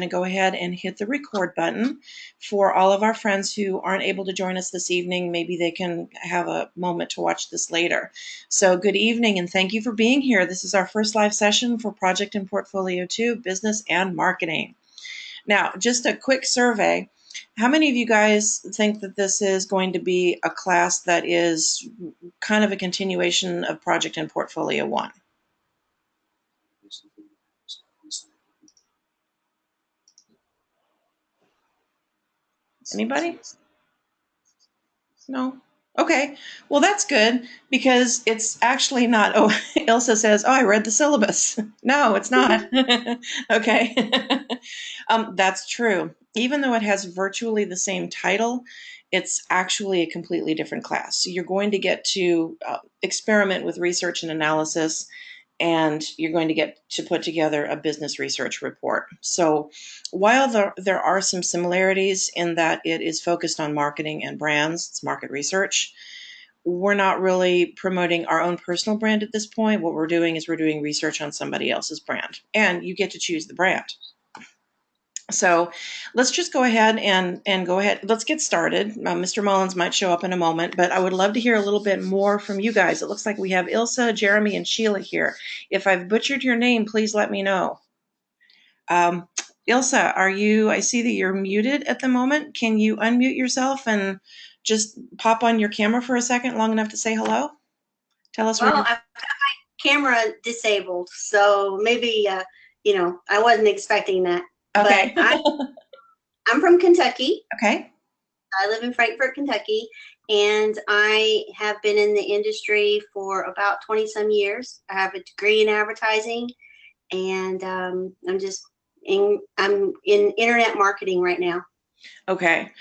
to go ahead and hit the record button. For all of our friends who aren't able to join us this evening, maybe they can have a moment to watch this later. So good evening and thank you for being here. This is our first live session for Project and Portfolio 2, Business and Marketing. Now, just a quick survey. How many of you guys think that this is going to be a class that is kind of a continuation of Project and Portfolio 1? Anybody? No? Okay. Well, that's good because it's actually not. Oh, Ilsa says, oh, I read the syllabus. No, it's not. Okay. That's true. Even though it has virtually the same title, it's actually a completely different class. So you're going to get to experiment with research and analysis, and you're going to get to put together a business research report. So while there are some similarities in that it is focused on marketing and brands, it's market research, we're not really promoting our own personal brand at this point. What we're doing is we're doing research on somebody else's brand, and you get to choose the brand. So let's just go ahead and go ahead. Let's get started. Mr. Mullins might show up in a moment, but I would love to hear a little bit more from you guys. It looks like we have Ilsa, Jeremy, and Sheila here. If I've butchered your name, please let me know. Ilsa, I see that you're muted at the moment. Can you unmute yourself and just pop on your camera for a second, long enough to say hello? Tell us where Well, I've got my camera disabled, so maybe, I wasn't expecting that. Okay. But I'm from Kentucky. Okay. I live in Frankfort, Kentucky, and I have been in the industry for about 20 some years. I have a degree in advertising, and I'm in internet marketing right now. Okay.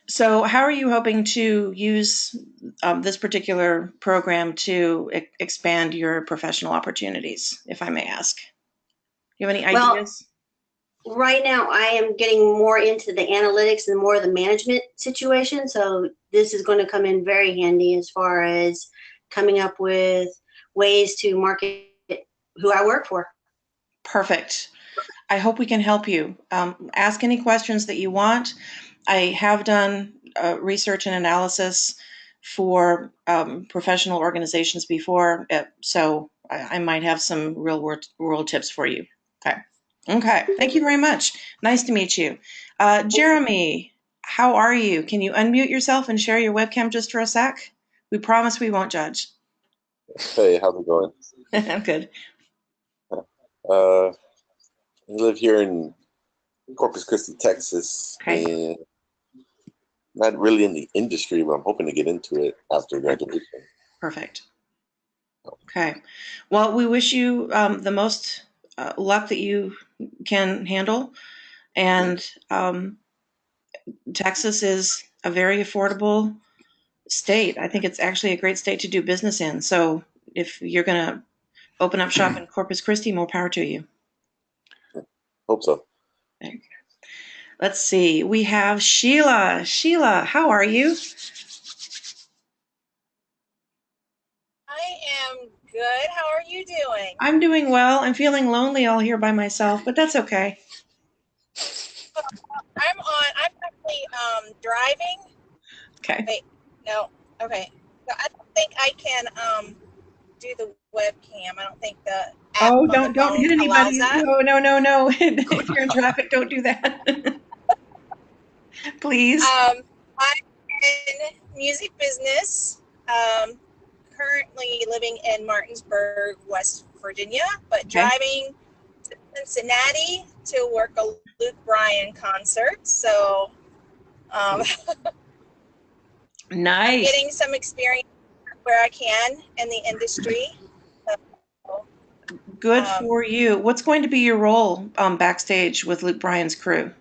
So how are you hoping to use this particular program to expand your professional opportunities, if I may ask? Do you have any ideas? Well, right now I am getting more into the analytics and more of the management situation. So this is going to come in very handy as far as coming up with ways to market who I work for. Perfect. I hope we can help you. Ask any questions that you want. I have done research and analysis for professional organizations before, so I might have some real world tips for you. Okay. Okay. Thank you very much. Nice to meet you. Jeremy, how are you? Can you unmute yourself and share your webcam just for a sec? We promise we won't judge. Hey, how's it going? I'm good. I live here in Corpus Christi, Texas, Okay. and not really in the industry, but I'm hoping to get into it after graduation. Perfect. Okay. Well, we wish you the most luck that you can handle. And Texas is a very affordable state. I think it's actually a great state to do business in. So if you're going to open up shop in Corpus Christi, more power to you. Hope so. Let's see. We have Sheila. Sheila, how are you? I am good. How are you doing? I'm doing well. I'm feeling lonely all here by myself, but that's okay. I'm actually driving. Okay. Wait, no. Okay. So I don't think I can do the webcam. I don't think the app Oh, on the don't hit phone allows anybody. that. No. If you're in traffic, don't do that. Please. I'm in music business. Currently living in Martinsburg, West Virginia, but Okay. driving to Cincinnati to work a Luke Bryan concert. So Nice. I'm getting some experience where I can in the industry. So, Good for you. What's going to be your role backstage with Luke Bryan's crew?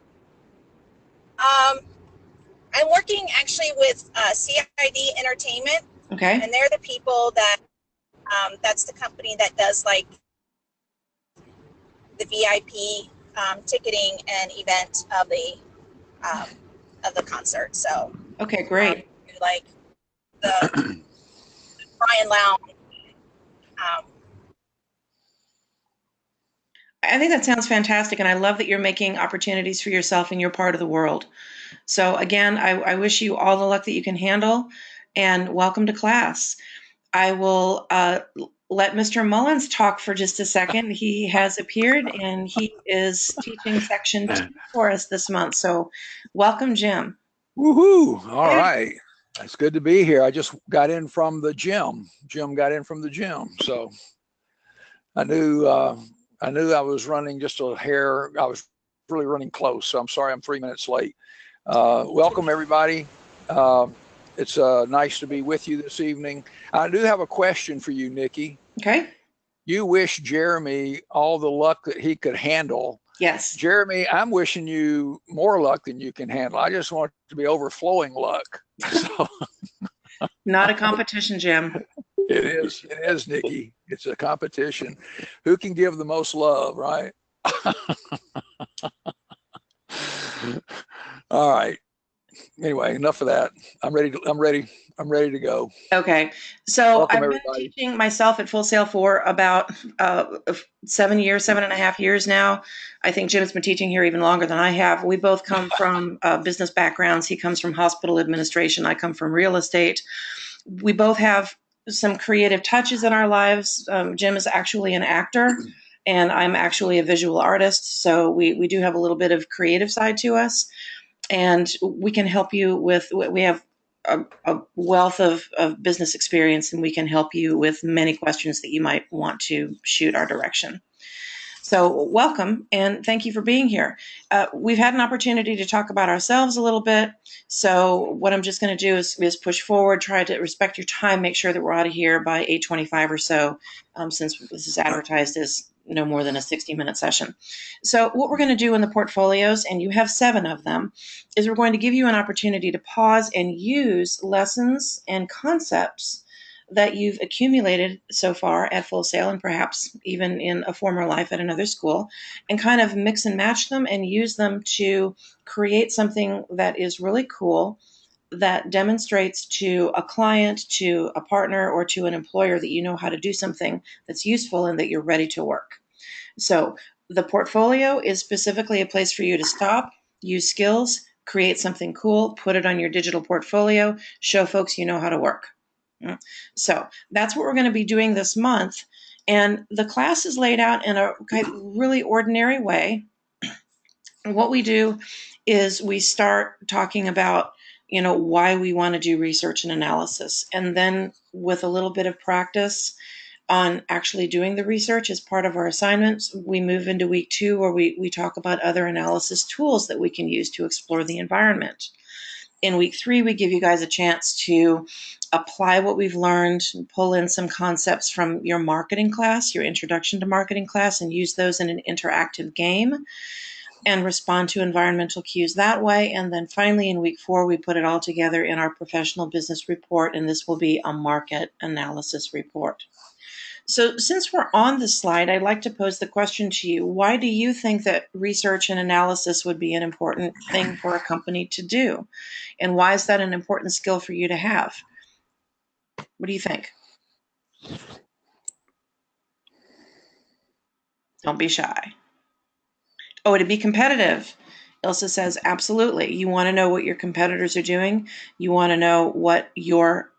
I'm working actually with CID Entertainment. Okay. And they're the people that, that's the company that does like the VIP ticketing and event of the concert. So okay, great. Like the Bryan Lounge. I think that sounds fantastic, and I love that you're making opportunities for yourself in your part of the world. So again, I wish you all the luck that you can handle, and welcome to class. I will let Mr. Mullins talk for just a second. He has appeared, and he is teaching section 2 for us this month. So welcome, Jim. Woohoo! All right. It's good to be here. I just got in from the gym. Jim got in from the gym. So I knew I was running just a hair. I was really running close. So I'm sorry I'm 3 minutes late. Welcome, everybody. It's nice to be with you this evening. I do have a question for you, Nikki. Okay. You wish Jeremy all the luck that he could handle. Yes. Jeremy, I'm wishing you more luck than you can handle. I just want it to be overflowing luck. So Not a competition, Jim. it is, Nikki. It's a competition. Who can give the most love, right? All right. Anyway, enough of that. I'm ready to go. Okay. So Welcome, I've been everybody. teaching myself at Full Sail for about 7.5 years now. I think Jim's been teaching here even longer than I have. We both come from business backgrounds. He comes from hospital administration. I come from real estate. We both have some creative touches in our lives. Jim is actually an actor, and I'm actually a visual artist. So we do have a little bit of creative side to us. And we can help you with, we have a wealth of business experience, and we can help you with many questions that you might want to shoot our direction. So welcome, and thank you for being here. We've had an opportunity to talk about ourselves a little bit. So what I'm just going to do is push forward, try to respect your time, make sure that we're out of here by 8:25 or so, since this is advertised as no more than a 60-minute session. So what we're going to do in the portfolios, and you have 7 of them, is we're going to give you an opportunity to pause and use lessons and concepts that you've accumulated so far at Full Sail, and perhaps even in a former life at another school, and kind of mix and match them and use them to create something that is really cool, that demonstrates to a client, to a partner, or to an employer that you know how to do something that's useful and that you're ready to work. So the portfolio is specifically a place for you to stop, use skills, create something cool, put it on your digital portfolio, show folks you know how to work. So that's what we're going to be doing this month. And the class is laid out in a really ordinary way. What we do is we start talking about, why we want to do research and analysis. And then with a little bit of practice on actually doing the research as part of our assignments, we move into week 2, where we talk about other analysis tools that we can use to explore the environment. In week 3, we give you guys a chance to apply what we've learned, and pull in some concepts from your marketing class, your introduction to marketing class, and use those in an interactive game and respond to environmental cues that way. And then finally, in week 4, we put it all together in our professional business report, and this will be a market analysis report. So since we're on the slide, I'd like to pose the question to you. Why do you think that research and analysis would be an important thing for a company to do? And why is that an important skill for you to have? What do you think? Don't be shy. Oh, to be competitive. Ilsa says, absolutely. You want to know what your competitors are doing. You want to know what your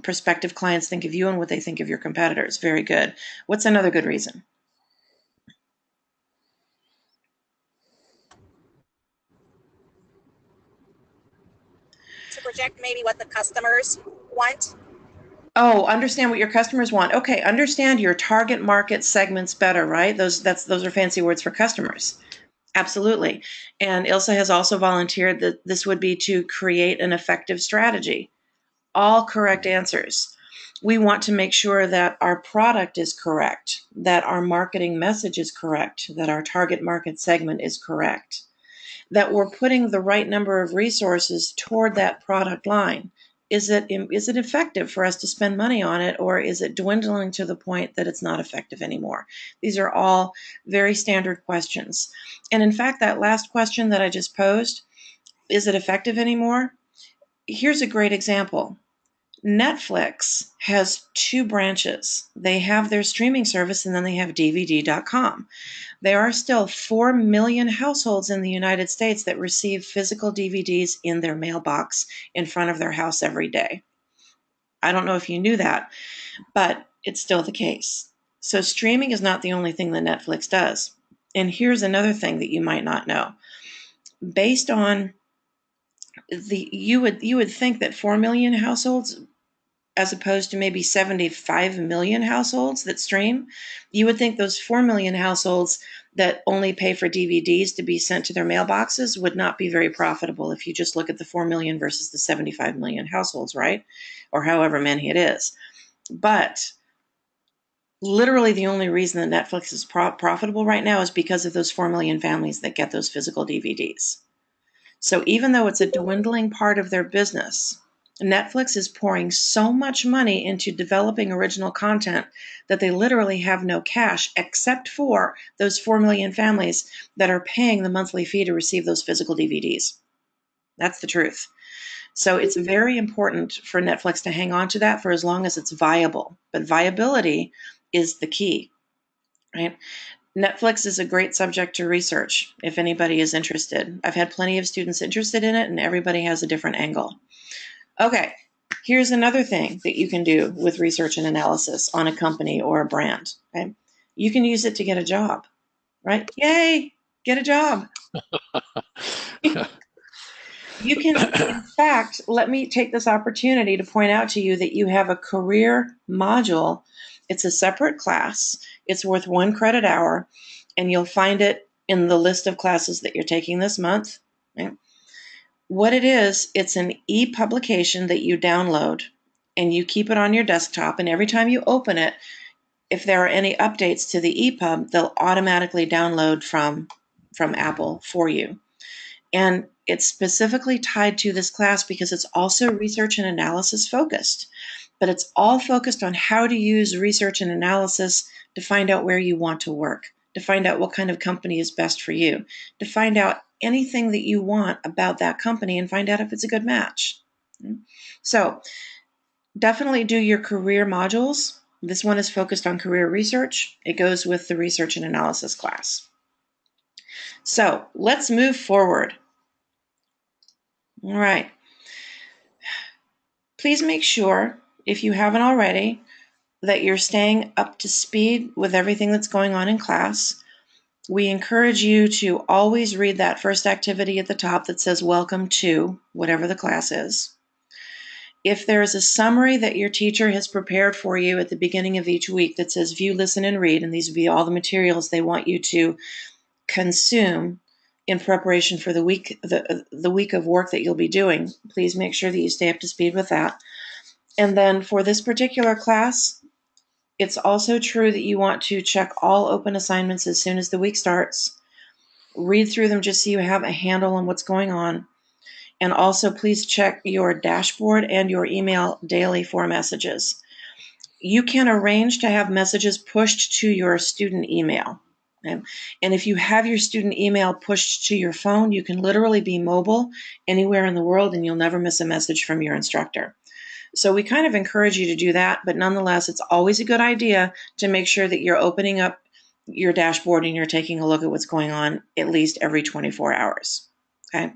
prospective clients think of you and what they think of your competitors. Very good. What's another good reason? To project maybe what the customers want. Oh, understand what your customers want. Okay, understand your target market segments better, right? Those are fancy words for customers. Absolutely. And Ilsa has also volunteered that this would be to create an effective strategy. All correct answers. We want to make sure that our product is correct, that our marketing message is correct, that our target market segment is correct, that we're putting the right number of resources toward that product line. Is it effective for us to spend money on it, or is it dwindling to the point that it's not effective anymore? These are all very standard questions. And in fact, that last question that I just posed, is it effective anymore? Here's a great example. Netflix has two branches. They have their streaming service, and then they have DVD.com. There are still 4 million households in the United States that receive physical DVDs in their mailbox in front of their house every day. I don't know if you knew that, but it's still the case. So streaming is not the only thing that Netflix does. And here's another thing that you might not know. Based on you would think that 4 million households, as opposed to maybe 75 million households that stream, you would think those 4 million households that only pay for DVDs to be sent to their mailboxes would not be very profitable if you just look at the 4 million versus the 75 million households, right? Or however many it is. But literally the only reason that Netflix is profitable right now is because of those 4 million families that get those physical DVDs. So even though it's a dwindling part of their business, Netflix is pouring so much money into developing original content that they literally have no cash except for those 4 million families that are paying the monthly fee to receive those physical DVDs. That's the truth. So it's very important for Netflix to hang on to that for as long as it's viable. But viability is the key, right? Netflix is a great subject to research if anybody is interested. I've had plenty of students interested in it, and everybody has a different angle. Okay, here's another thing that you can do with research and analysis on a company or a brand. Okay? You can use it to get a job, right? Yay, get a job. You can, in fact, let me take this opportunity to point out to you that you have a career module. It's a separate class. It's worth 1 credit hour, and you'll find it in the list of classes that you're taking this month. Okay? What it is, it's an e-publication that you download, and you keep it on your desktop, and every time you open it, if there are any updates to the EPUB, they'll automatically download from Apple for you. And it's specifically tied to this class because it's also research and analysis focused. But it's all focused on how to use research and analysis to find out where you want to work, to find out what kind of company is best for you, to find out anything that you want about that company and find out if it's a good match. So definitely do your career modules. This one is focused on career research. It goes with the research and analysis class. So let's move forward. All right. Please make sure, if you haven't already, that you're staying up to speed with everything that's going on in class. We encourage you to always read that first activity at the top that says welcome to whatever the class is. If there is a summary that your teacher has prepared for you at the beginning of each week that says view, listen, and read, and these would be all the materials they want you to consume in preparation for the week of work that you'll be doing, please make sure that you stay up to speed with that. And then for this particular class, it's also true that you want to check all open assignments as soon as the week starts. Read through them just so you have a handle on what's going on. And also please check your dashboard and your email daily for messages. You can arrange to have messages pushed to your student email. Okay? And if you have your student email pushed to your phone, you can literally be mobile anywhere in the world and you'll never miss a message from your instructor. So we kind of encourage you to do that, but nonetheless, it's always a good idea to make sure that you're opening up your dashboard and you're taking a look at what's going on at least every 24 hours. Okay.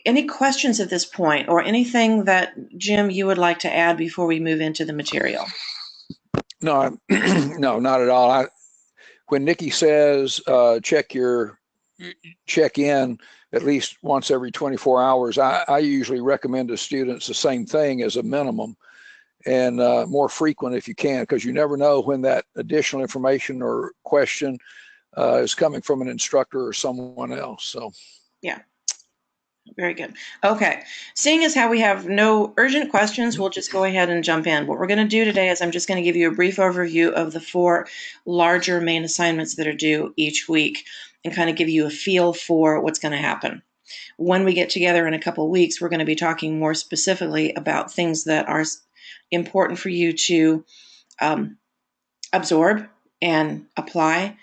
Any questions at this point, or anything that, Jim, you would like to add before we move into the material? No, no, not at all. When Nikki says check in at least once every 24 hours, I usually recommend to students the same thing as a minimum, and more frequent if you can, because you never know when that additional information or question is coming from an instructor or someone else. So yeah. Very good. Okay. Seeing as how we have no urgent questions, we'll just go ahead and jump in. What we're going to do today is I'm just going to give you a brief overview of the 4 larger main assignments that are due each week and kind of give you a feel for what's going to happen. When we get together in a couple of weeks, we're going to be talking more specifically about things that are important for you to absorb and apply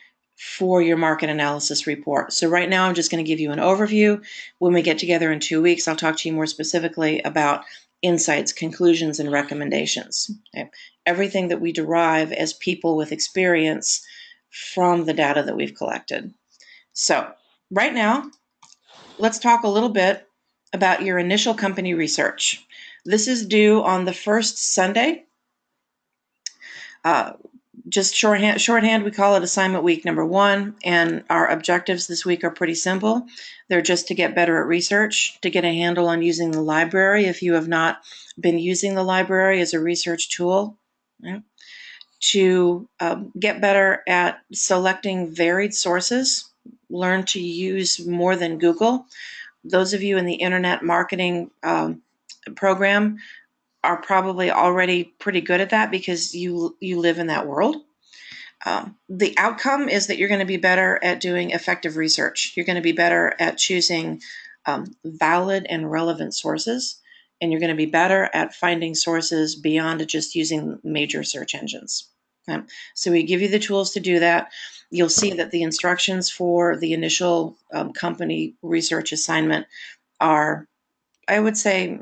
for your market analysis report. So right now, I'm just going to give you an overview. When we get together in 2 weeks, I'll talk to you more specifically about insights, conclusions, and recommendations. Okay? Everything that we derive as people with experience from the data that we've collected. So right now, let's talk a little bit about your initial company research. This is due on the first Sunday. Just shorthand, we call it assignment week number 1, and our objectives this week are pretty simple. They're just to get better at research, to get a handle on using the library if you have not been using the library as a research tool, right? To get better at selecting varied sources, learn to use more than Google. Those of you in the internet marketing program are probably already pretty good at that because you live in that world. The outcome is that you're going to be better at doing effective research. You're going to be better at choosing valid and relevant sources, and you're going to be better at finding sources beyond just using major search engines. Okay? So we give you the tools to do that. You'll see that the instructions for the initial company research assignment are, I would say,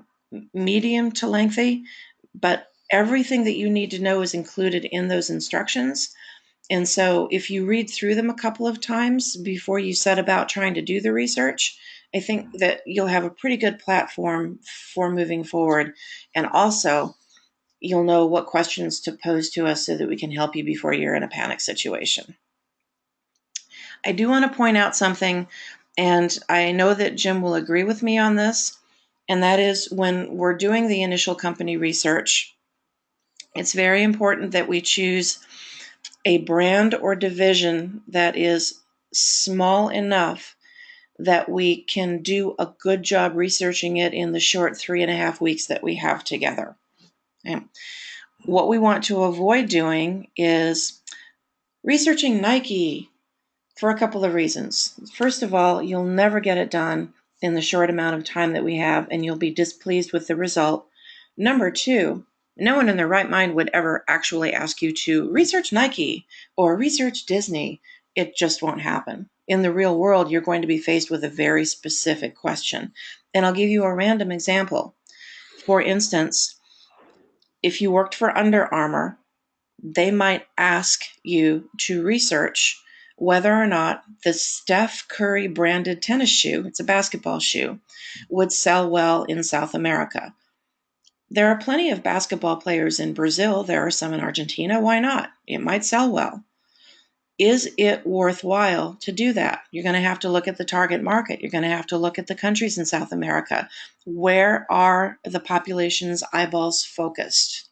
medium to lengthy, but everything that you need to know is included in those instructions. And so if you read through them a couple of times before you set about trying to do the research, I think that you'll have a pretty good platform for moving forward. And also, you'll know what questions to pose to us so that we can help you before you're in a panic situation. I do want to point out something, and I know that Jim will agree with me on this, and that is when we're doing the initial company research, it's very important that we choose a brand or division that is small enough that we can do a good job researching it in the short 3.5 weeks that we have together. Okay. What we want to avoid doing is researching Nike for a couple of reasons. First of all, you'll never get it done in the short amount of time that we have, and you'll be displeased with the result. Number two, no one in their right mind would ever actually ask you to research Nike or research Disney. It just won't happen. In the real world, you're going to be faced with a very specific question. And I'll give you a random example. For instance, if you worked for Under Armour, they might ask you to research whether or not the Steph Curry branded tennis shoe, it's a basketball shoe, would sell well in South America. There are plenty of basketball players in Brazil. There are some in Argentina. Why not? It might sell well. Is it worthwhile to do that? You're going to have to look at the target market. You're going to have to look at the countries in South America. Where are the population's eyeballs focused?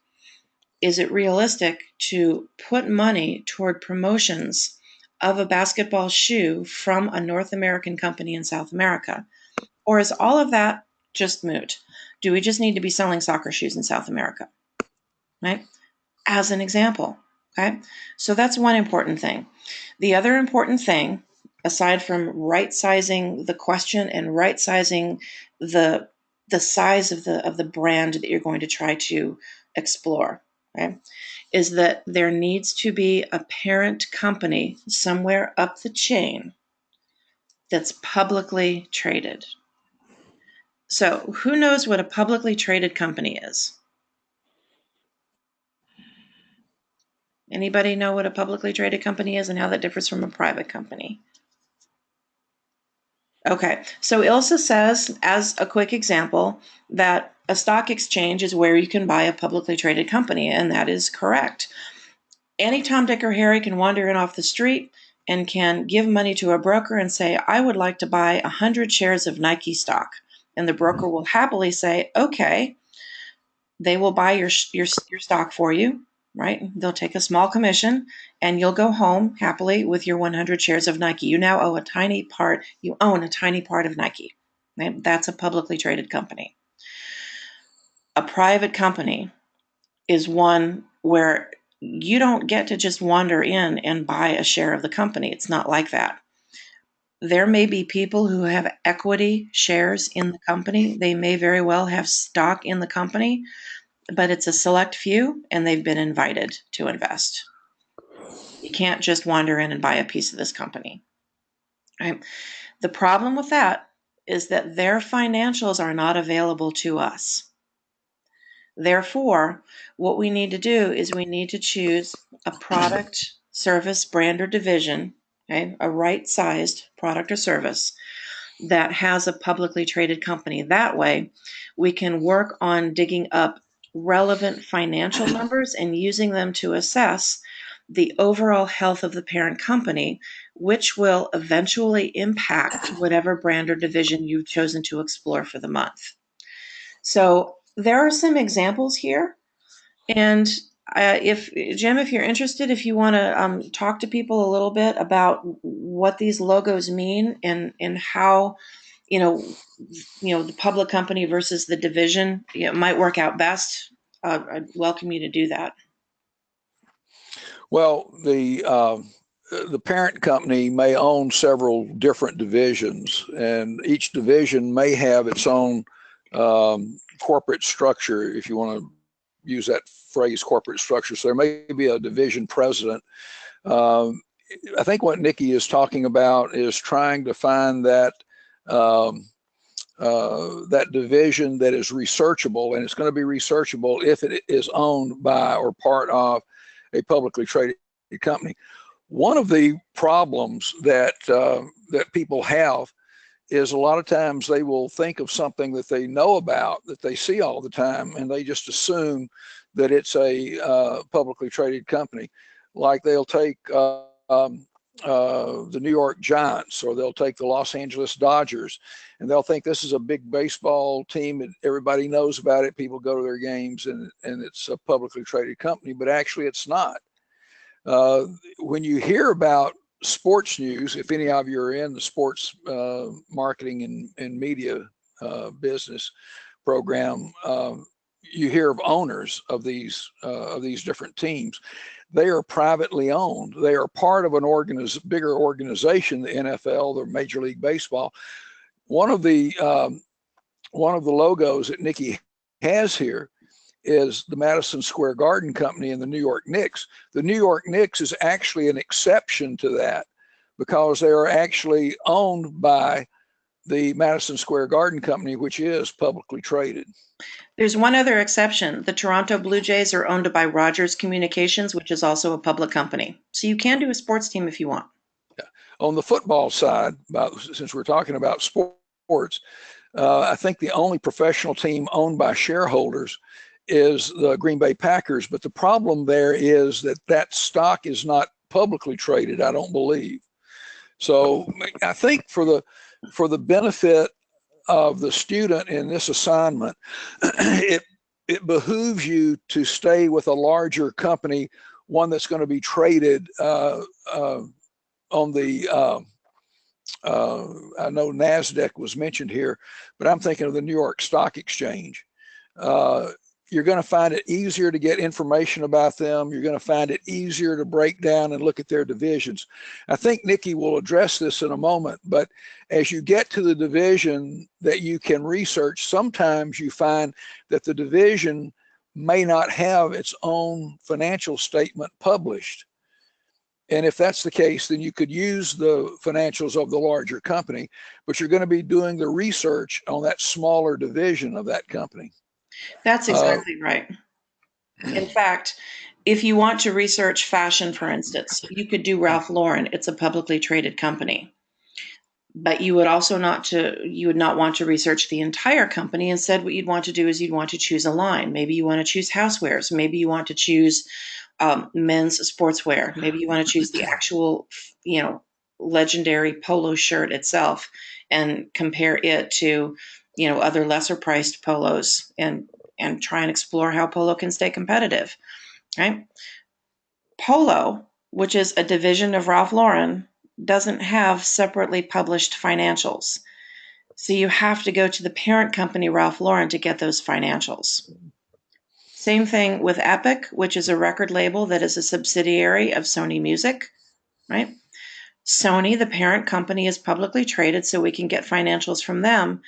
Is it realistic to put money toward promotions of a basketball shoe from a North American company in South America? Or is all of that just moot? Do we just need to be selling soccer shoes in South America? Right? As an example. Okay? So that's one important thing. The other important thing, aside from right sizing the question and right sizing the size of the brand that you're going to try to explore, okay, is that there needs to be a parent company somewhere up the chain that's publicly traded. So who knows what a publicly traded company is? Anybody know what a publicly traded company is and how that differs from a private company? Okay, so ILSA says, as a quick example, that a stock exchange is where you can buy a publicly traded company, and that is correct. Any Tom, Dick, or Harry can wander in off the street and can give money to a broker and say, I would like to buy 100 shares of Nike stock. And the broker will happily say, okay. They will buy your stock for you, right? They'll take a small commission, and you'll go home happily with your 100 shares of Nike. You now own a tiny part of Nike. Right? That's a publicly traded company. A private company is one where you don't get to just wander in and buy a share of the company. It's not like that. There may be people who have equity shares in the company. They may very well have stock in the company, but it's a select few, and they've been invited to invest. You can't just wander in and buy a piece of this company. Right? The problem with that is that their financials are not available to us. Therefore, what we need to do is we need to choose a product, service, brand, or division, okay, a right-sized product or service that has a publicly traded company. That way, we can work on digging up relevant financial numbers and using them to assess the overall health of the parent company, which will eventually impact whatever brand or division you've chosen to explore for the month. So there are some examples here. And if Jim, if you're interested, if you want to talk to people a little bit about what these logos mean and how, the public company versus the division, might work out best, I'd welcome you to do that. Well, the parent company may own several different divisions, and each division may have its own corporate structure, if you want to use that phrase, corporate structure. So there may be a division president. I think what Nikki is talking about is trying to find that that division that is researchable, and it's going to be researchable if it is owned by or part of a publicly traded company. One of the problems that that people have is a lot of times they will think of something that they know about, that they see all the time, and they just assume that it's a publicly traded company. Like they'll take the New York Giants, or they'll take the Los Angeles Dodgers, and they'll think this is a big baseball team and everybody knows about it. People go to their games, and it's a publicly traded company, but actually it's not. When you hear about sports news, if any of you are in the sports marketing and media business program, you hear of owners of these different teams. They are privately owned. They are part of an bigger organization, the NFL, the Major League Baseball. One of the logos that Nikki has here is the Madison Square Garden Company and the New York Knicks. The New York Knicks is actually an exception to that because they are actually owned by the Madison Square Garden Company, which is publicly traded. There's one other exception. The Toronto Blue Jays are owned by Rogers Communications, which is also a public company. So you can do a sports team if you want. Yeah. On the football side, since we're talking about sports, I think the only professional team owned by shareholders is the Green Bay Packers. But the problem there is that stock is not publicly traded, I don't believe. So I think for the benefit of the student in this assignment, it behooves you to stay with a larger company, one that's going to be traded on the I know NASDAQ was mentioned here, but I'm thinking of the New York Stock Exchange. You're going to find it easier to get information about them. You're going to find it easier to break down and look at their divisions. I think Nikki will address this in a moment, but as you get to the division that you can research, sometimes you find that the division may not have its own financial statement published. And if that's the case, then you could use the financials of the larger company, but you're going to be doing the research on that smaller division of that company. That's exactly right. In fact, if you want to research fashion, for instance, you could do Ralph Lauren. It's a publicly traded company. But you would not want to research the entire company. Instead, what you'd want to do is you'd want to choose a line. Maybe you want to choose housewares. Maybe you want to choose men's sportswear. Maybe you want to choose the actual, legendary polo shirt itself and compare it to, other lesser priced polos and try and explore how polo can stay competitive, right? Polo, which is a division of Ralph Lauren, doesn't have separately published financials. So you have to go to the parent company, Ralph Lauren, to get those financials. Same thing with Epic, which is a record label that is a subsidiary of Sony Music, right? Sony, the parent company, is publicly traded, so we can get financials from them.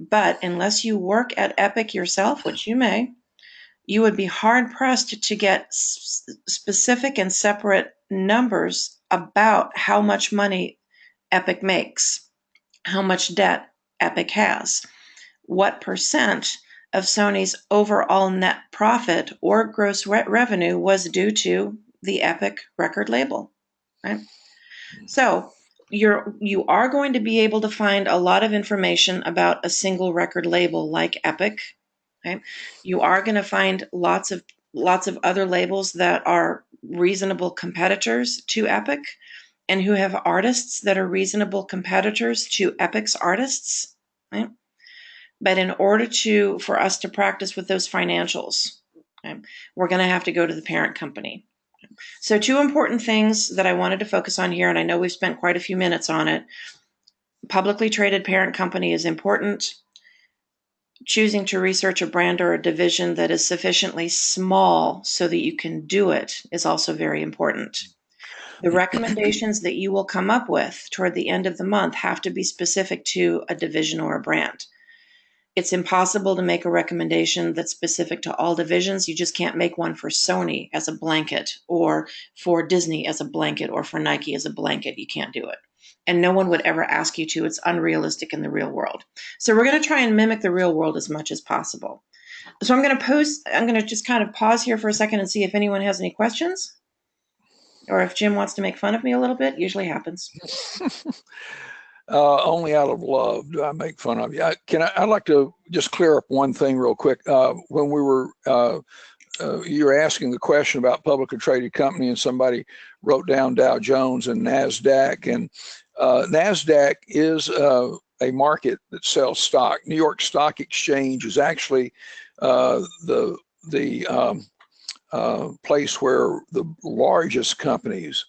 But unless you work at Epic yourself, which you may, you would be hard-pressed to get specific and separate numbers about how much money Epic makes, how much debt Epic has, what percent of Sony's overall net profit or gross revenue was due to the Epic record label, right? So you are going to be able to find a lot of information about a single record label like Epic. Okay? You are going to find lots of other labels that are reasonable competitors to Epic and who have artists that are reasonable competitors to Epic's artists. Right? But in order for us to practice with those financials, okay, we're going to have to go to the parent company. So 2 important things that I wanted to focus on here, and I know we've spent quite a few minutes on it. Publicly traded parent company is important. Choosing to research a brand or a division that is sufficiently small so that you can do it is also very important. The recommendations that you will come up with toward the end of the month have to be specific to a division or a brand. It's impossible to make a recommendation that's specific to all divisions. You just can't make one for Sony as a blanket, or for Disney as a blanket, or for Nike as a blanket. You can't do it. And no one would ever ask you to. It's unrealistic in the real world. So we're going to try and mimic the real world as much as possible. So I'm going to just kind of pause here for a second and see if anyone has any questions, or if Jim wants to make fun of me a little bit. Usually happens. Only out of love do I make fun of you. I'd like to just clear up one thing real quick. When we were, you were asking the question about publicly traded company, and somebody wrote down Dow Jones and NASDAQ, and NASDAQ is a market that sells stock. New York Stock Exchange is actually the place where the largest companies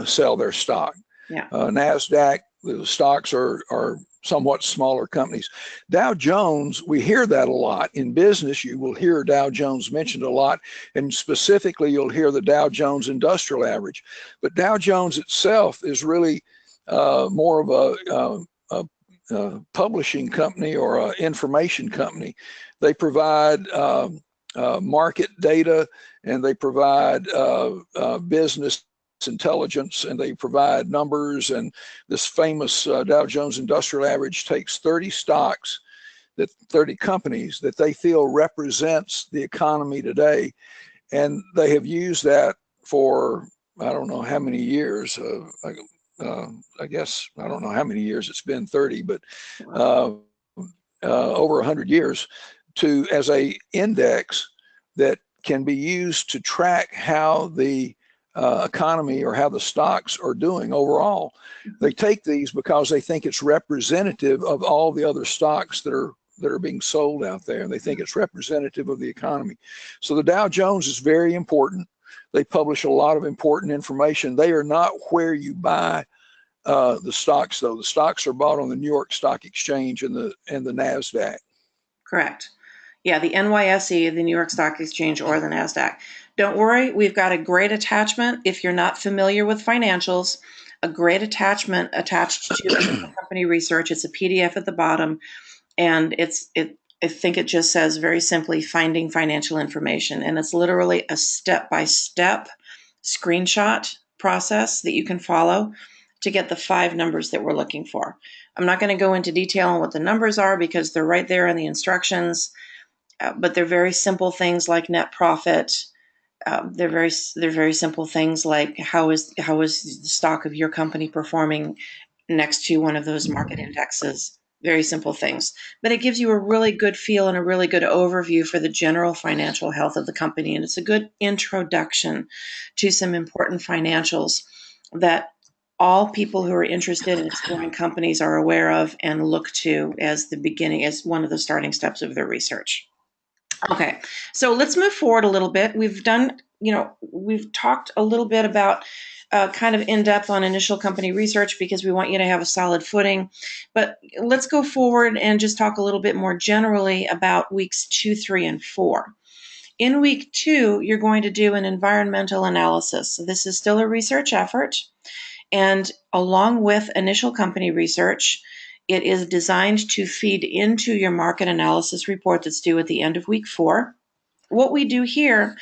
sell their stock. Yeah. NASDAQ, the stocks are somewhat smaller companies. Dow Jones, we hear that a lot. In business, you will hear Dow Jones mentioned a lot, and specifically you'll hear the Dow Jones Industrial Average. But Dow Jones itself is really more of a publishing company or an information company. They provide market data, and they provide business intelligence, and they provide numbers. And this famous Dow Jones Industrial Average takes 30 stocks, 30 companies that they feel represents the economy today, and they have used that for I don't know how many years. I guess I don't know how many years it's been, 30, but over 100 years, as a index that can be used to track how the economy or how the stocks are doing overall. They take these because they think it's representative of all the other stocks that are being sold out there, and they think it's representative of the economy. So the Dow Jones is very important. They publish a lot of important information. They are not where you buy the stocks, though. The stocks are bought on the New York Stock Exchange and the NASDAQ. Correct. Yeah, the NYSE, the New York Stock Exchange, or the NASDAQ. Don't worry, we've got a great attachment. If you're not familiar with financials, a great attachment attached to company research. It's a PDF at the bottom, and I think it just says very simply finding financial information. And it's literally a step-by-step screenshot process that you can follow to get the 5 numbers that we're looking for. I'm not going to go into detail on what the numbers are because they're right there in the instructions. But they're very simple things like net profit. They're very simple things like how is the stock of your company performing next to one of those market indexes. Very simple things, but it gives you a really good feel and a really good overview for the general financial health of the company, and it's a good introduction to some important financials that all people who are interested in exploring companies are aware of and look to as one of the starting steps of their research. Okay, so let's move forward a little bit. We've talked a little bit about kind of in depth on initial company research because we want you to have a solid footing. But let's go forward and just talk a little bit more generally about weeks 2, 3, and 4. In week 2, you're going to do an environmental analysis. So this is still a research effort. And along with initial company research, it is designed to feed into your market analysis report that's due at the end of week 4. What we do here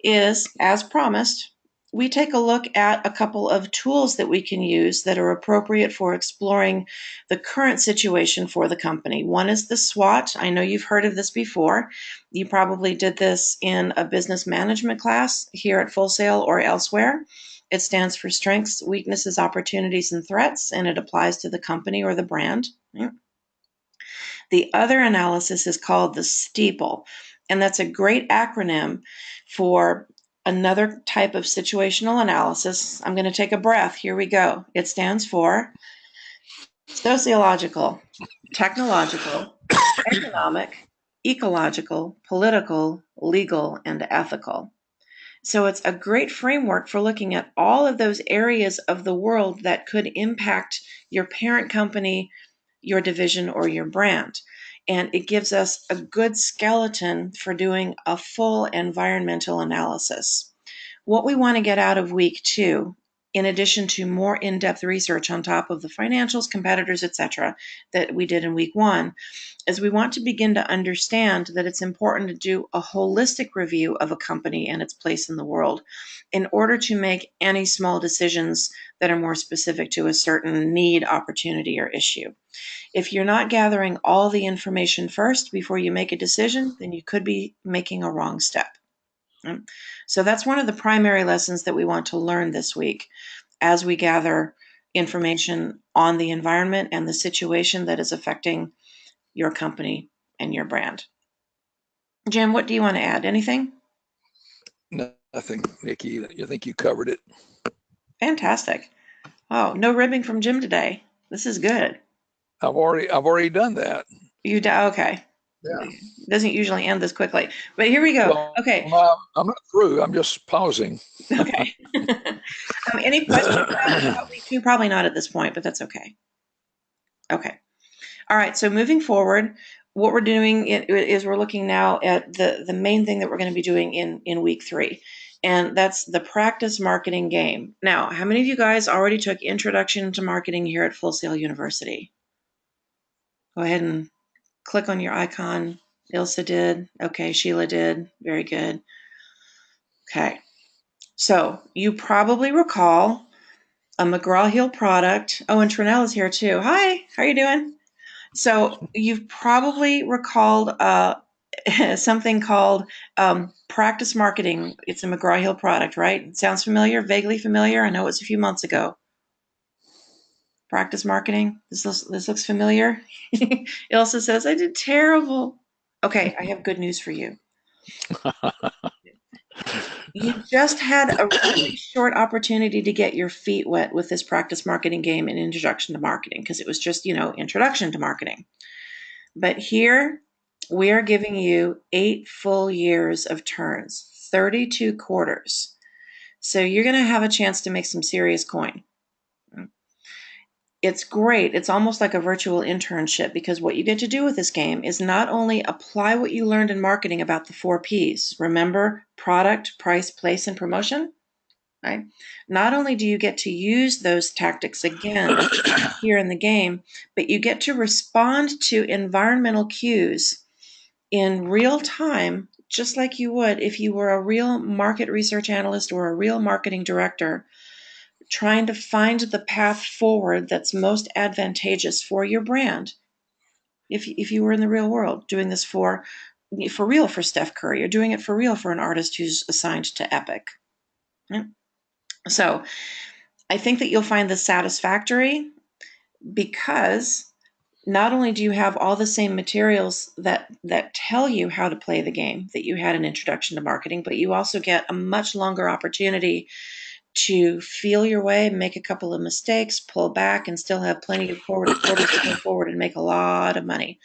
is, as promised, we take a look at a couple of tools that we can use that are appropriate for exploring the current situation for the company. One is the SWOT. I know you've heard of this before. You probably did this in a business management class here at Full Sail or elsewhere. It stands for strengths, weaknesses, opportunities, and threats, and it applies to the company or the brand. The other analysis is called the STEEPLE, and that's a great acronym for another type of situational analysis. I'm going to take a breath. Here we go. It stands for sociological, technological, economic, ecological, political, legal, and ethical. So it's a great framework for looking at all of those areas of the world that could impact your parent company, your division, or your brand. And it gives us a good skeleton for doing a full environmental analysis. What we want to get out of week 2, in addition to more in-depth research on top of the financials, competitors, etc., that we did in week 1, is we want to begin to understand that it's important to do a holistic review of a company and its place in the world in order to make any small decisions that are more specific to a certain need, opportunity, or issue. If you're not gathering all the information first before you make a decision, then you could be making a wrong step. So that's one of the primary lessons that we want to learn this week as we gather information on the environment and the situation that is affecting your company and your brand. Jim, what do you want to add? Anything? Nothing, Nikki. I think you covered it. Fantastic. Oh, no ribbing from Jim today. This is good. I've already done that. Okay. Yeah. It doesn't usually end this quickly, but here we go. Well, okay. I'm not through. I'm just pausing. Okay. Any questions about week 2? Probably not at this point, but that's okay. Okay. All right. So moving forward, what we're doing is we're looking now at the main thing that we're going to be doing in week 3. And that's the practice marketing game. Now, how many of you guys already took Introduction to Marketing here at Full Sail University? Go ahead and click on your icon. Ilsa did. Okay, Sheila did. Very good. Okay. So you probably recall a McGraw-Hill product. Oh, and Trinell is here too. Hi, how are you doing? So you've probably recalled something called practice marketing. It's a McGraw-Hill product, right? It sounds familiar, vaguely familiar. I know it's a few months ago. Practice marketing. This looks familiar. Ilsa says, I did terrible. Okay, I have good news for you. You just had a really short opportunity to get your feet wet with this practice marketing game and Introduction to Marketing because it was just, Introduction to Marketing. But here we are giving you 8 full years of turns, 32 quarters. So you're going to have a chance to make some serious coin. It's great. It's almost like a virtual internship because what you get to do with this game is not only apply what you learned in marketing about the 4 Ps. Remember, product, price, place, and promotion? Right? Not only do you get to use those tactics again here in the game, but you get to respond to environmental cues in real time, just like you would if you were a real market research analyst or a real marketing director trying to find the path forward that's most advantageous for your brand. If you were in the real world doing this for real for Steph Curry, or doing it for real for an artist who's assigned to Epic. Yeah. So I think that you'll find this satisfactory because not only do you have all the same materials that tell you how to play the game that you had an Introduction to Marketing, but you also get a much longer opportunity to feel your way, make a couple of mistakes, pull back, and still have plenty of quarters to go forward and make a lot of money.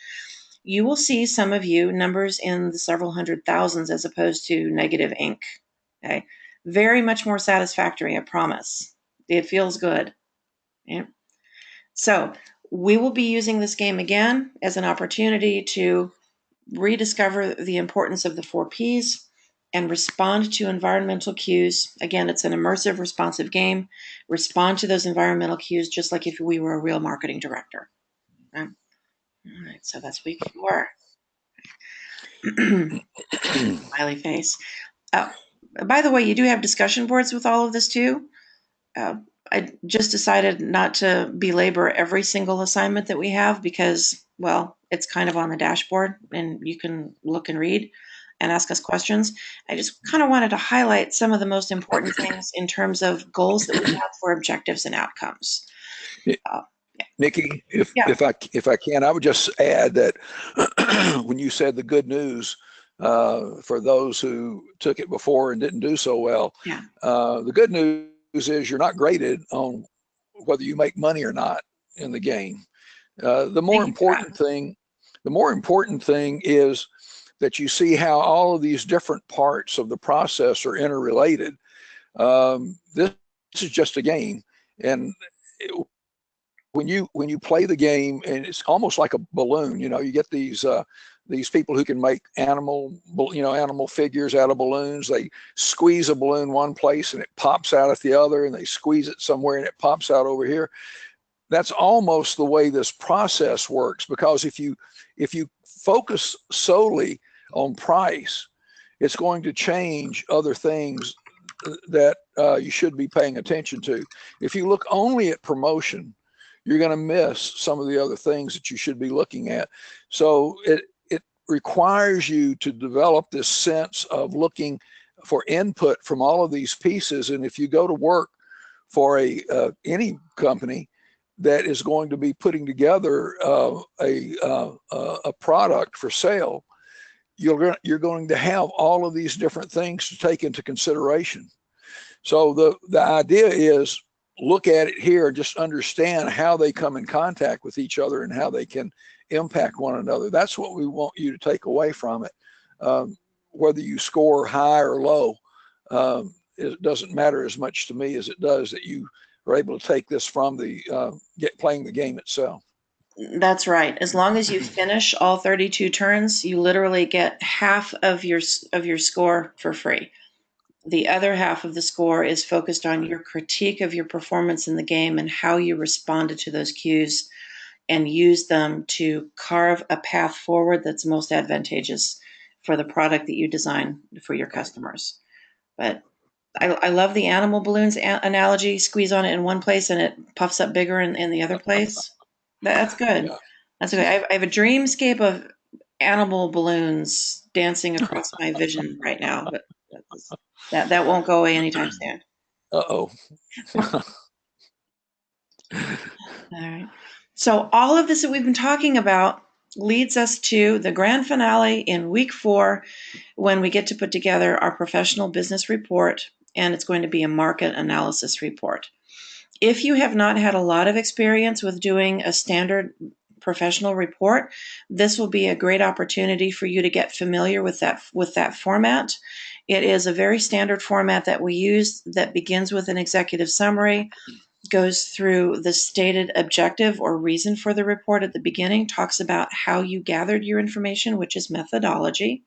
You will see some of you numbers in the several hundred thousands as opposed to negative ink. Okay, very much more satisfactory, I promise. It feels good. Okay? So we will be using this game again as an opportunity to rediscover the importance of the 4 Ps and respond to environmental cues. Again, it's an immersive, responsive game. Respond to those environmental cues just like if we were a real marketing director. Okay? All right, so that's week 4. Smiley face. Oh, By the way, you do have discussion boards with all of this too. I just decided not to belabor every single assignment that we have because, well, it's kind of on the dashboard and you can look and read and ask us questions. I just kind of wanted to highlight some of the most important things in terms of goals that we have for objectives and outcomes. Nikki, Yeah. if I can, I would just add that when you said the good news for those who took it before and didn't do so well, Yeah. The good news is you're not graded on whether you make money or not in the game. The more important thing is that you see how all of these different parts of the process are interrelated. This is just a game, and when you play the game, and it's almost like a balloon. You know, you get these people who can make animal figures out of balloons. They squeeze a balloon one place and it pops out at the other, and they squeeze it somewhere and it pops out over here. That's almost the way this process works, because if you focus solely on price, it's going to change other things that you should be paying attention to. If you look only at promotion, you're going to miss some of the other things that you should be looking at. So it requires you to develop this sense of looking for input from all of these pieces. And if you go to work for any company that is going to be putting together a product for sale, you're going to have all of these different things to take into consideration. So the idea is, look at it here, just understand how they come in contact with each other and how they can impact one another. That's what we want you to take away from it. Whether you score high or low, it doesn't matter as much to me as it does that you are able to take this from the playing the game itself. That's right. As long as you finish all 32 turns, you literally get half of your score for free. The other half of the score is focused on your critique of your performance in the game and how you responded to those cues and use them to carve a path forward that's most advantageous for the product that you design for your customers. But I love the animal balloons analogy. Squeeze on it in one place and it puffs up bigger in the other place. That's good. Yeah. That's good. I have a dreamscape of animal balloons dancing across my vision right now, but that won't go away anytime soon. Uh-oh. All right. So all of this that we've been talking about leads us to the grand finale in week 4, when we get to put together our professional business report, and it's going to be a market analysis report. If you have not had a lot of experience with doing a standard professional report, this will be a great opportunity for you to get familiar with that format. It is a very standard format that we use that begins with an executive summary, goes through the stated objective or reason for the report at the beginning, talks about how you gathered your information, which is methodology,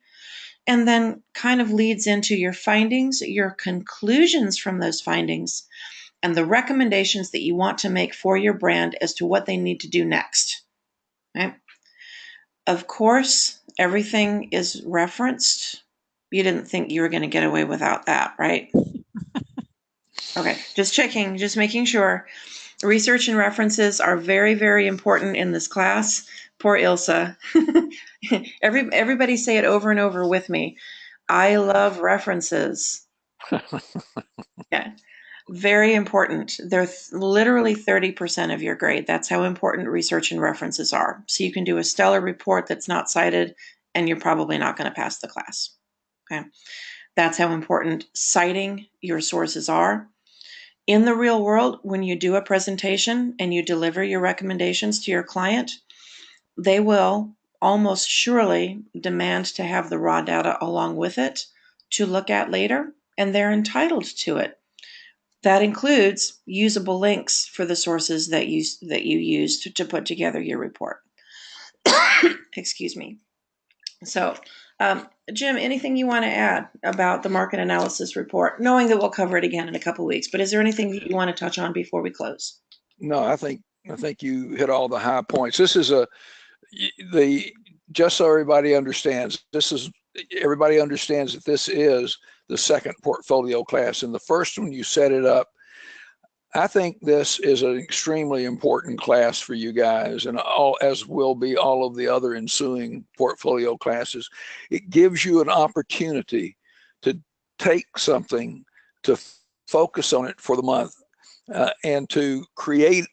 and then kind of leads into your findings, your conclusions from those findings, and the recommendations that you want to make for your brand as to what they need to do next. Right? Of course, everything is referenced. You didn't think you were going to get away without that, right? Okay, just checking, just making sure. Research and references are very, very important in this class. Poor Ilsa. Everybody say it over and over with me. I love references. Yeah, very important. They're literally 30% of your grade. That's how important research and references are. So you can do a stellar report that's not cited, and you're probably not going to pass the class. Okay, that's how important citing your sources are. In the real world, when you do a presentation and you deliver your recommendations to your client, they will almost surely demand to have the raw data along with it to look at later, and they're entitled to it. That includes usable links for the sources that you used to put together your report. Excuse me. So, Jim, anything you want to add about the market analysis report, knowing that we'll cover it again in a couple of weeks, but is there anything that you want to touch on before we close? No, I think you hit all the high points. This is just so everybody understands, everybody understands that this is the second portfolio class. In the first one, you set it up. I think this is an extremely important class for you guys, and as will be all of the other ensuing portfolio classes. It gives you an opportunity to take something, to focus on it for the month, and to create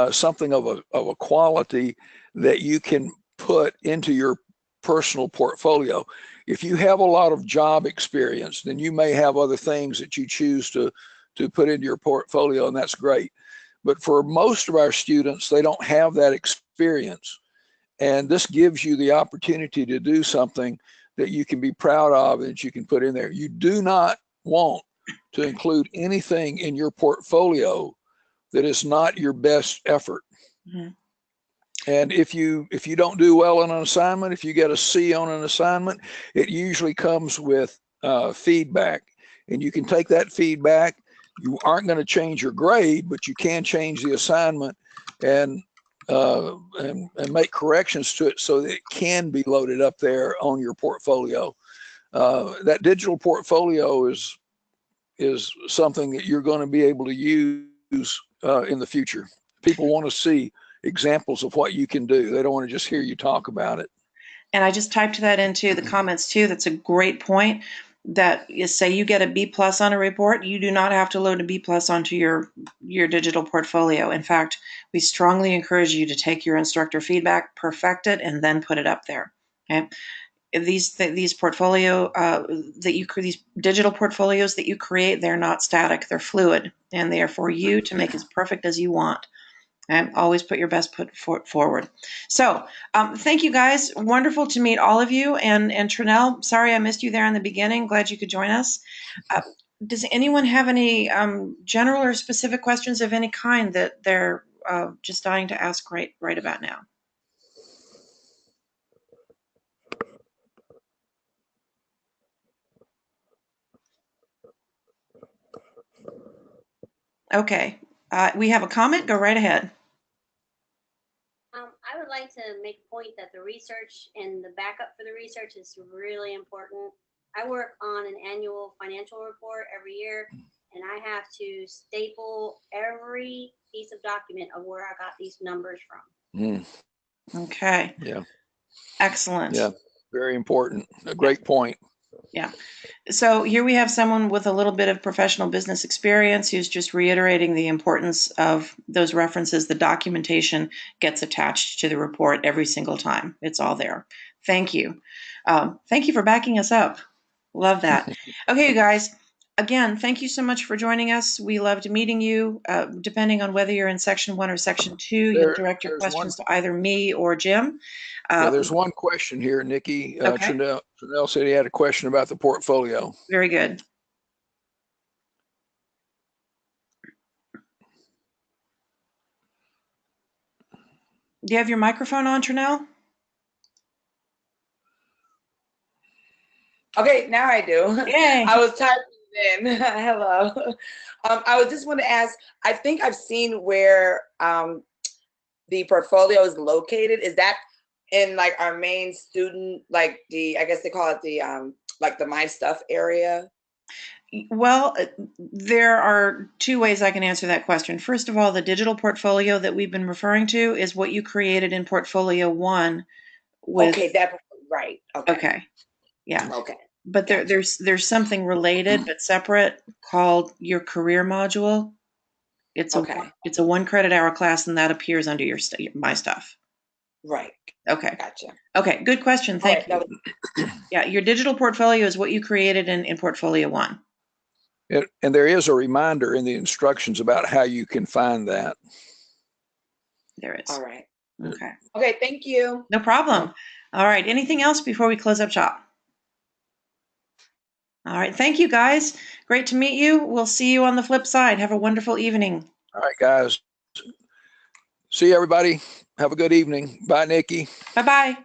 something of a quality that you can put into your personal portfolio. If you have a lot of job experience, then you may have other things that you choose to put into your portfolio, and that's great. But for most of our students, they don't have that experience. And this gives you the opportunity to do something that you can be proud of and that you can put in there. You do not want to include anything in your portfolio that is not your best effort. Mm-hmm. And if you don't do well on an assignment, if you get a C on an assignment, it usually comes with feedback. And you can take that feedback. You aren't going to change your grade, but you can change the assignment and make corrections to it so that it can be loaded up there on your portfolio. That digital portfolio is something that you're going to be able to use in the future. People want to see examples of what you can do. They don't want to just hear you talk about it. And I just typed that into the comments too. That's a great point. That is, say you get a B+ on a report, you do not have to load a B+ onto your digital portfolio. In fact, we strongly encourage you to take your instructor feedback, perfect it, and then put it up there. Okay. These portfolio these digital portfolios that you create, they're not static, they're fluid, and they are for you to make as perfect as you want. And always put your best foot forward. So thank you guys. Wonderful to meet all of you. And Trinell, sorry I missed you there in the beginning. Glad you could join us. Does anyone have any general or specific questions of any kind that they're just dying to ask right about now? Okay. We have a comment. Go right ahead. I would like to make a point that the research and the backup for the research is really important. I work on an annual financial report every year, and I have to staple every piece of document of where I got these numbers from. Okay. Yeah. Excellent. Yeah. Very important. A great point. Yeah. So here we have someone with a little bit of professional business experience who's just reiterating the importance of those references. The documentation gets attached to the report every single time. It's all there. Thank you. Thank you for backing us up. Love that. Okay, you guys. Again, thank you so much for joining us. We loved meeting you. Depending on whether you're in section 1 or section 2, you'll direct your questions to either me or Jim. There's one question here, Nikki. Okay. Trinell said he had a question about the portfolio. Very good. Do you have your microphone on, Trinell? Okay, now I do. Yay. I was typing in. Hello. I was just want to ask, I think I've seen where the portfolio is located. Is that in like our main student, like I guess they call it the like the My Stuff area? Well, there are two ways I can answer that question. First of all, the digital portfolio that we've been referring to is what you created in portfolio 1 with. Okay, right. Okay. Yeah. Okay. But there's something related but separate called your career module. It's a 1 credit hour class, and that appears under your My Stuff. Right. Okay. Gotcha. Okay. Good question. Thank you. Yeah. Your digital portfolio is what you created in portfolio 1. And there is a reminder in the instructions about how you can find that. There is. All right. Okay. Okay. Thank you. No problem. All right. Anything else before we close up shop? All right. Thank you, guys. Great to meet you. We'll see you on the flip side. Have a wonderful evening. All right, guys. See you, everybody. Have a good evening. Bye, Nikki. Bye-bye.